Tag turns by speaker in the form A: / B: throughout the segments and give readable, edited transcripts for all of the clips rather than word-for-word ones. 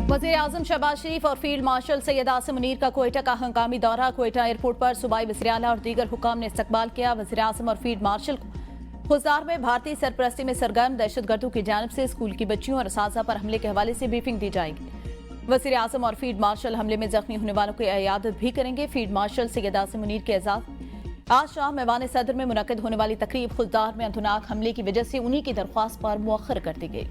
A: वज़ीर-ए-आज़म शहबाज शरीफ और field marshal Syed Asim Munir का कोयटा का हंगामी दौरा। कोयटा एयरपोर्ट पर सूबाई वज़ीर-ए-आला और दीगर हुकाम ने इस्तकबाल किया। वज़ीर-ए-आज़म और फील्ड मार्शल को खुज़दार में भारतीय सरपरस्ती में सरगर्म दहशतगर्दों की जानिब से स्कूल की बच्चियों और असातिज़ा पर हमले के हवाले से ब्रीफिंग दी जाएगी। वज़ीर-ए-आज़म और फील्ड मार्शल हमले में जख्मी होने वालों की इयादत भी करेंगे। फील्ड मार्शल सैयद आसिम मुनीर के एजाज़ आज शाम मैवान सदर में मुनक़िद होने वाली तकरीब खुज़दार में अंतनाक हमले की वजह से उन्हीं की दरख्वास्त पर मुअख्खर कर दी गई।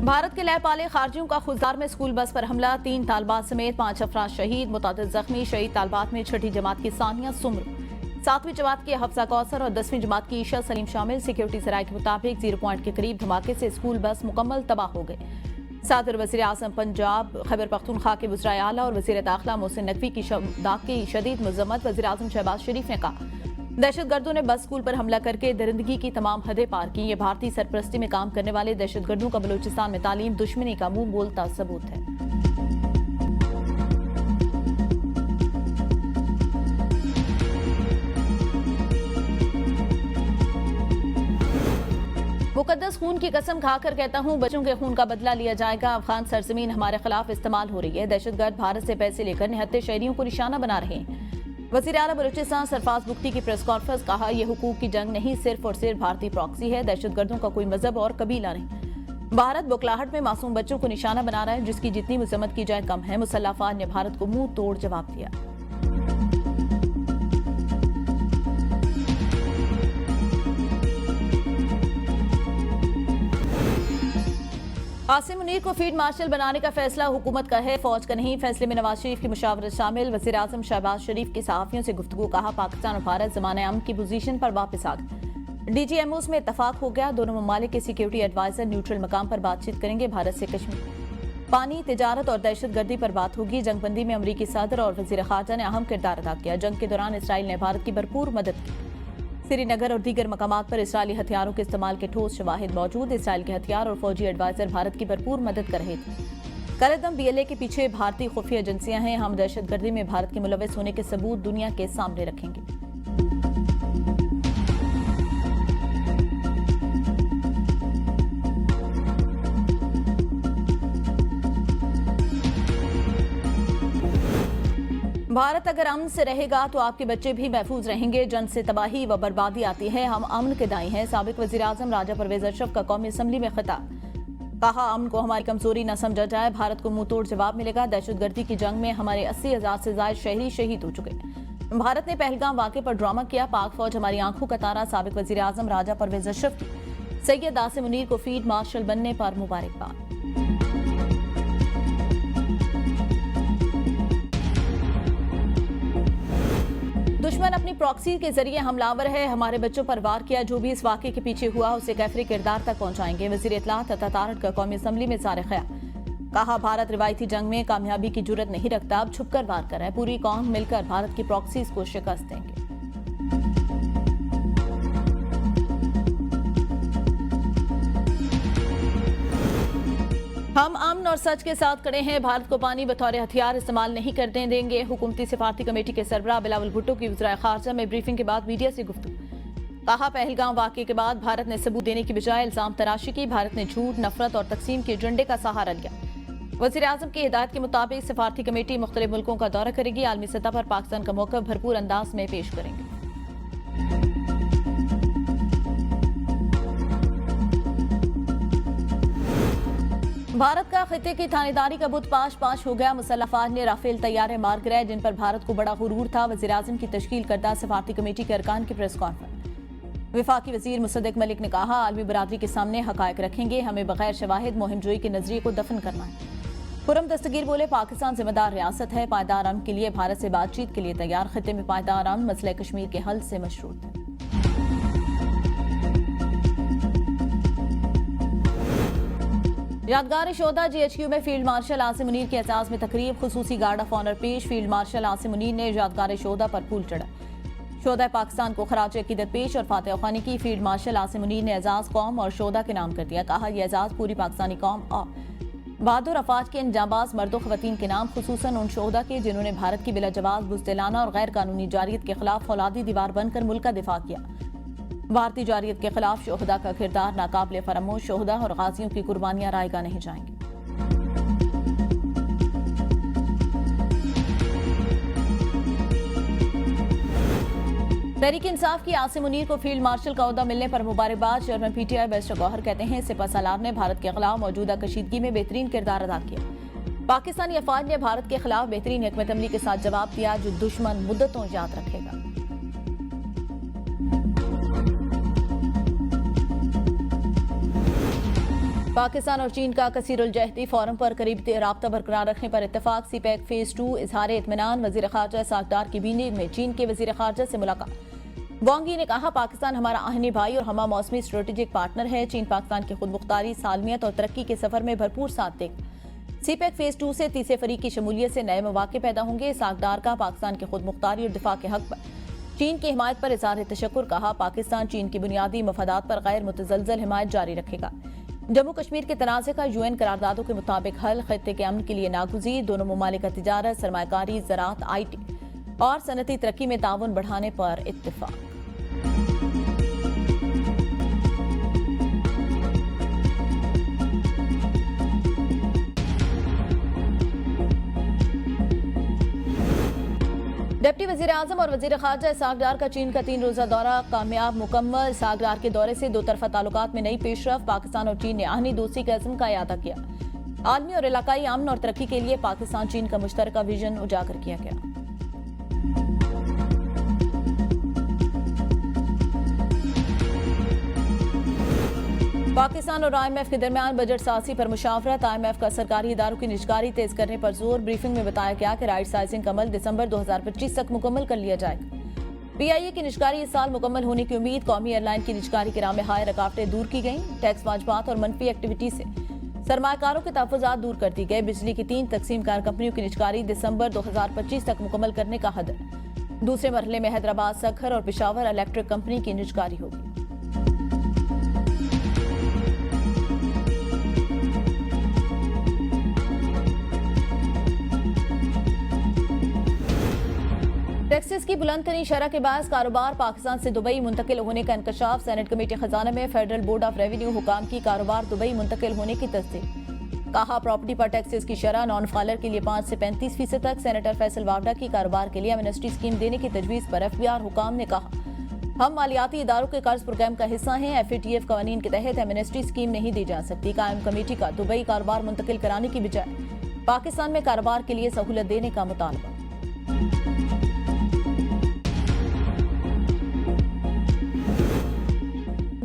A: भारत के लैपाले खारजियों का खुज़दार में स्कूल बस पर हमला। 3 तालबात समेत 5 अफराद शहीद, मुतादिद जख्मी। शहीद तालबात में 6ठी जमात की सानिया सुम्र, 7वीं जमात की हफ्सा कौसर और 10वीं जमात की ईशा सलीम शामिल। सिक्योरिटी सराय के मुताबिक 0 पॉइंट के करीब धमाके से स्कूल बस मुकम्मल तबाह हो गए। सदर वज़ीर-ए-आज़म पंजाब खैबर पख्तूनख्वा के वज़ीर-ए-आला और वज़ीर दाखिला मोहसिन नकवी की शदीद मज़म्मत। वज़ीर-ए-आज़म शहबाज शरीफ ने कहा, दहशतगर्दों ने बस स्कूल पर हमला करके दरिंदगी की तमाम हदें पार की। ये भारतीय सरपरस्ती में काम करने वाले दहशतगर्दों का बलूचिस्तान में तालीम दुश्मनी का मुंह बोलता सबूत है। मुकद्दस खून की कसम खाकर कहता हूं, बच्चों के खून का बदला लिया जाएगा। अफगान सरजमीन हमारे खिलाफ इस्तेमाल हो रही है। दहशतगर्द भारत से पैसे लेकर निहत्थे शहरियों को निशाना बना रहे हैं। वज़ीर-ए-आला बलूचिस्तान सरफराज बुख्ती की प्रेस कॉन्फ्रेंस। कहा, यह हुकूक की जंग नहीं, सिर्फ और सिर्फ भारतीय प्रॉक्सी है। दहशतगर्दों का कोई मजहब और कबीला नहीं। भारत बुखलाहट में मासूम बच्चों को निशाना बना रहा है, जिसकी जितनी मजम्मत की जाए कम है। मुसल्लह अफवाज ने भारत को मुंह तोड़ जवाब दिया। आसिम मुनीर को फील्ड मार्शल बनाने का फैसला हुकूमत का है, फौज का नहीं। फैसले में नवाज शरीफ की मुशावरत शामिल। वज़ीर-ए-आज़म शहबाज शरीफ की सहाफ़ियों से गुफ्तगू। कहा, पाकिस्तान और भारत ज़माने अमन की पोजीशन पर वापस आ गए। DGMOs में इत्तफाक हो गया। दोनों ममालिक के सिक्योरिटी एडवाइजर न्यूट्रल मकाम पर बातचीत करेंगे। भारत से कश्मीर, पानी, तिजारत और दहशतगर्दी पर बात होगी। जंगबंदी में अमरीकी सदर और वज़ीर ख़ारजा ने अहम किरदार अदा किया। जंग के दौरान इसराइल ने भारत की भरपूर मदद की। श्रीनगर और दीगर मकामात पर इसराइली हथियारों के इस्तेमाल के ठोस शवाहिद मौजूद। इसराइल के हथियार और फौजी एडवाइजर भारत की भरपूर मदद कर रहे थे। कलदम BLA के पीछे भारतीय खुफिया एजेंसियां हैं। हम दहशतगर्दी में भारत के मुलविस होने के सबूत दुनिया के सामने रखेंगे। भारत अगर अमन से रहेगा तो आपके बच्चे भी महफूज रहेंगे। जंग से तबाही व बर्बादी आती है, हम अमन के दाई हैं। साबिक वज़ीर-ए-आज़म राजा परवेज अशरफ का कौमी असम्बली में खिताब। कहा, अमन को हमारी कमजोरी न समझा जाए, भारत को मुंह तोड़ जवाब मिलेगा। दहशतगर्दी की जंग में हमारे 80,000 से ज्यादा शहरी शहीद हो चुके। भारत ने पहलगाम वाक़े पर ड्रामा किया। पाक फौज हमारी आंखों का तारा। साबिक वज़ीर-ए-आज़म राजा परवेज अशरफ की सैयद आसिम मुनीर को फील्ड मार्शल बनने पर मुबारकबाद। दुश्मन अपनी प्रॉक्सी के जरिए हमलावर है। हमारे बच्चों पर वार किया। जो भी इस वाक़े के पीछे हुआ उसे कैफरी किरदार तक पहुंचाएंगे। वज़ीर इत्तलात अता तारड़ का कौमी असम्बली में इज़हार ख्याल। कहा, भारत रिवायती जंग में कामयाबी की जुर्रत नहीं रखता, अब छुपकर वार कर रहा है। पूरी कौम मिलकर भारत की प्रॉक्सीज को शिकस्त देंगे। हम अमन और सच के साथ खड़े हैं। भारत को पानी बतौर हथियार इस्तेमाल नहीं करने देंगे। हुकूमती सिफारती कमेटी के सरबराह बिलावल भुट्टो की वज़ीर ख़ारजा में ब्रीफिंग के बाद मीडिया से गुफ्तगू। कहा, पहलगाम वाक़े के बाद भारत ने सबूत देने की बजाय इल्जाम तराशी की। भारत ने झूठ, नफरत और तकसीम के एजेंडे का सहारा लिया। वज़ीर-ए-आज़म की हिदायत के मुताबिक सिफारती कमेटी मुख्तलिफ मुल्कों का दौरा करेगी। आलमी सतह पर पाकिस्तान का मौक़िफ़ भरपूर अंदाज में पेश करेंगे। भारत का खिते की थानेदारी का बुत पाश हो गया। मुसल्लह अफवाज ने राफेल तैयारे मार गिराए, जिन पर भारत को बड़ा गुरूर था। वज़ीर-ए-आज़म की तश्कील करदा सिफारती कमेटी के अरकान की प्रेस कॉन्फ्रेंस। वफाकी वज़ीर मुसद्दिक मलिक ने कहा, आलमी बरादरी के सामने हक़ाइक़ रखेंगे। हमें बगैर शवाहिद मुहिम जोई के नजरिए को दफन करना है। खुर्रम दस्तगीर बोले, पाकिस्तान जिम्मेदार रियासत है, पायदार अमन के लिए भारत से बातचीत के लिए तैयार। खिते में पायदार अमन मसले कश्मीर के हल से मशरूत है। यादगार शोधा GHQ में फील्ड मार्शल आसिम मुनीर के एजाज में तकरीब। खुसूसी गार्ड ऑफ ऑनर पेश। फील्ड मार्शल आसिम मुनीर ने यादगार शोधा पर फूल चढ़ा। शोधा पाकिस्तान को खराज अकीदत पेश और फातिहा ख्वानी की। फील्ड मार्शल आसिम मुनीर ने एजाज कौम और शोधा के नाम कर दिया। कहा, यह एजाज पूरी पाकिस्तानी कौम और बहादुर अफवाज के इन जांबाज मर्दों खवातीन के नाम खुसूसन उन शोहदा के जिन्होंने भारत की बिलाजवाब बुज़दिलाना और गैर कानूनी जारियत के खिलाफ औलादी दीवार बनकर मुल्क का दिफा किया। भारतीय जारियत के खिलाफ शोहदा का किरदार नाकाबिले फरामोश। शोहदा और गाजियों की कुर्बानियां रायगा नहीं जाएंगी। तहरीक इंसाफ की आसिम मुनीर को फील्ड मार्शल का ओहदा मिलने पर मुबारकबाद। चेयरमैन पीटीआई बैरिस्टर गौहर कहते हैं सिपह सालार ने भारत के खिलाफ मौजूदा कशीदगी में बेहतरीन किरदार अदा किया। पाकिस्तानी अफवाज ने भारत के खिलाफ बेहतरीन हिकमत अमली के साथ जवाब दिया जो दुश्मन मुद्दतों याद रखेगा। पाकिस्तान और चीन का कसीरुल जहदी फोरम पर करीबी राब्ता बरकरार रखने पर इत्तेफाक। सीपैक फेज 2 इजहार इत्मीनान। वजीर खारजा सागदार की बीजिंग में चीन के वजीर खारजा से मुलाकात। वांगी ने कहा पाकिस्तान हमारा आहनी भाई और हमा मौसमी स्ट्रेटेजिक पार्टनर है। चीन पाकिस्तान की खुद मुख्तारी, सालमियत और तरक्की के सफर में भरपूर साथ देगा। सीपैक फेज 2 से तीसरे फरीक की शमूलियत से नए मौके पैदा होंगे। सागदार का पाकिस्तान की खुद मुख्तारी और दिफा के हक पर चीन की हिमायत पर इज़हार तशक्कुर। कहा पाकिस्तान चीन की बुनियादी मफादात पर गैर मुतज़लज़ल हिमायत जारी रखेगा। जम्मू कश्मीर के तनाज़े का यूएन करारदादों के मुताबिक हल खत्ते के अमन के लिए नागुज़ीर। दोनों ममालिक का तिजारत, सरमायाकारी, ज़राअत, IT और सनती तरक्की में ताउन बढ़ाने पर इत्तेफाक। डिप्टी वजीर आजम और वजीर खारजा सागदार का चीन का 3 रोजा दौरा कामयाब मुकम्मल। सागदार के दौरे से दो तरफा ताल्लुकात में नई पेशरफ। पाकिस्तान और चीन ने आहनी दोस्ती के अज़्म का इयादा किया। आलमी और इलाकाई अमन और तरक्की के लिए पाकिस्तान चीन का मुश्तरका विजन उजागर किया गया। पाकिस्तान और IMF के दरमियान बजट साजी पर मुशावरत। IMF का सरकारी इदारों की निजकारी तेज करने पर जोर। ब्रीफिंग में बताया गया कि राइट साइजिंग का अमल दिसंबर 2025 तक मुकम्मल कर लिया जाएगा। PIA की निजकारी इस साल मुकम्मल होने की उम्मीद। कौमी एयरलाइन की निजकारी की राह में हाय रुकावटें दूर की गई। टैक्स वाजबात और मनफी एक्टिविटी से सरमाकारों के तहफ़्फ़ुज़ात दूर कर दी गए। बिजली की 3 तकसीमकार कंपनियों की निजकारी दिसंबर 2025 तक मुकम्मल करने का हदर। दूसरे मरहले में हैदराबाद, सखर और पेशावर इलेक्ट्रिक कंपनी की निजकारी होगी। टैक्सेस की बुलंदतरीन शरह के बायस कारोबार पाकिस्तान से दुबई मुंतकिल होने का इंकशाफ। सेनेट कमेटी खजाना में फेडरल बोर्ड ऑफ रेवेन्यू हुकाम की कारोबार दुबई मुंतकिल होने की तस्दीक। कहा प्रॉपर्टी पर टैक्सेस की शरह नॉन फाइलर के लिए 5 से 35% तक। सेनेटर फैसल वावडा की कारोबार के लिए एमनेस्टी स्कीम देने की तजवीज़ पर FBR हुकाम ने कहा हम मालियाती इदारों के कर्ज प्रोग्राम का हिस्सा हैं। FATF कवानीन के तहत एमनेस्टी स्कीम नहीं दी जा सकती। कायम कमेटी का दुबई कारोबार मुंतकिल कराने की बजाय पाकिस्तान में कारोबार के लिए सहूलत देने का मुतालबा।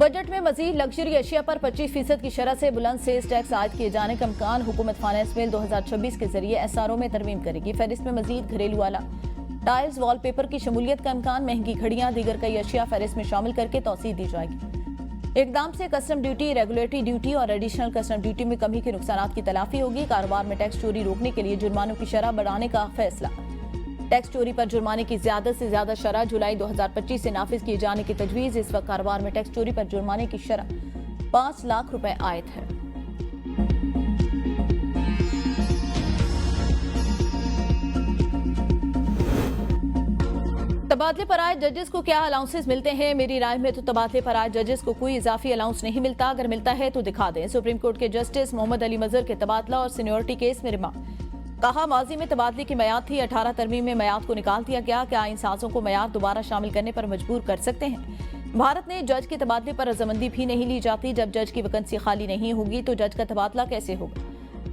A: बजट में मजीद लग्जरी अशिया पर 25% की शरह से बुलंद सेस टैक्स आयद किए जाने का इम्कान। हुकूमत फाइनेंस बिल 2026 के जरिए SRO में तरमीम करेगी। फहरिस्त में मजीद घरेलू आला टाइल्स, वॉलपेपर की शमूलियत का इम्कान। महंगी घड़ियां, दीगर कई अशिया फहरिस्त में शामिल करके तौसीह दी जाएगी। इकदाम से कस्टम ड्यूटी, रेगुलेटरी ड्यूटी और एडिशनल कस्टम ड्यूटी में कमी के नुकसानात की तलाफी होगी। कारोबार में टैक्स चोरी रोकने के लिए जुर्मानों की शरह बढ़ाने का फैसला। टैक्स चोरी पर जुर्माने की ज्यादा से ज्यादा शरह जुलाई 2025 से नाफिज किए जाने की तजवीज़। इस वक्त कारोबार में टैक्स चोरी पर जुर्माने की शरह 5 लाख रुपए आयत है। तबादले पर आए जजेस को क्या अलाउंसेस मिलते हैं? मेरी राय में तो तबादले पर आए जजेस को कोई इजाफी अलाउंस नहीं मिलता। अगर मिलता है तो दिखा दें। सुप्रीम कोर्ट के जस्टिस मोहम्मद अली मजहर के तबादला और सीनियोरिटी केस में रिमांड। कहा माजी में तबादले की मयाद थी, 18 तरमीम में मयाद को निकाल दिया गया। क्या आईन साजों को मयाद दोबारा शामिल करने पर मजबूर कर सकते हैं? भारत ने जज के तबादले पर रजामंदी भी नहीं ली जाती। जब जज की वैकेंसी खाली नहीं होगी तो जज का तबादला कैसे होगा?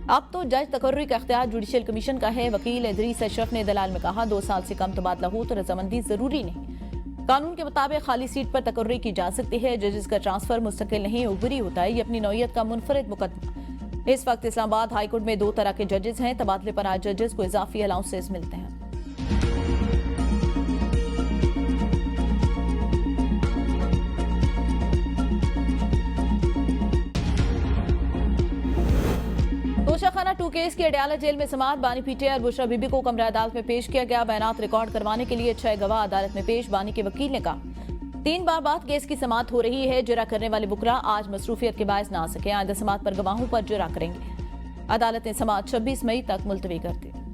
A: अब तो जज तकर्री का इख्तियार जुडिशल कमीशन का है। वकील इदरीस अशरफ ने दलाल में कहा 2 साल से कम तबादला हो तो रजामंदी जरूरी नहीं। कानून के मुताबिक खाली सीट पर तकर्री की जा सकती है। जजेस का ट्रांसफर मुस्तकिल नहीं उबरी होता है। ये अपनी नौयत का मुनफरिद मुकदमा। इस वक्त इस्लामाबाद हाईकोर्ट में 2 तरह के जजेस हैं। तबादले पर आए जजेस को इजाफी अलाउंसेस मिलते हैं। तोशाखाना 2 केस की अडयाला जेल में समाअत। बानी पीटीआई और बुशरा बीबी को कमरा अदालत में पेश किया गया। बयानात रिकॉर्ड करवाने के लिए 6 गवाह अदालत में पेश। बानी के वकील ने कहा 3 बार बाद केस की समाअत हो रही है। जरा करने वाले बुकरा आज मसरूफियत के बायस ना आ सके। आइंदा समाअत पर गवाहों पर जरा करेंगे। अदालत ने समाअत 26 मई तक मुलतवी कर दी।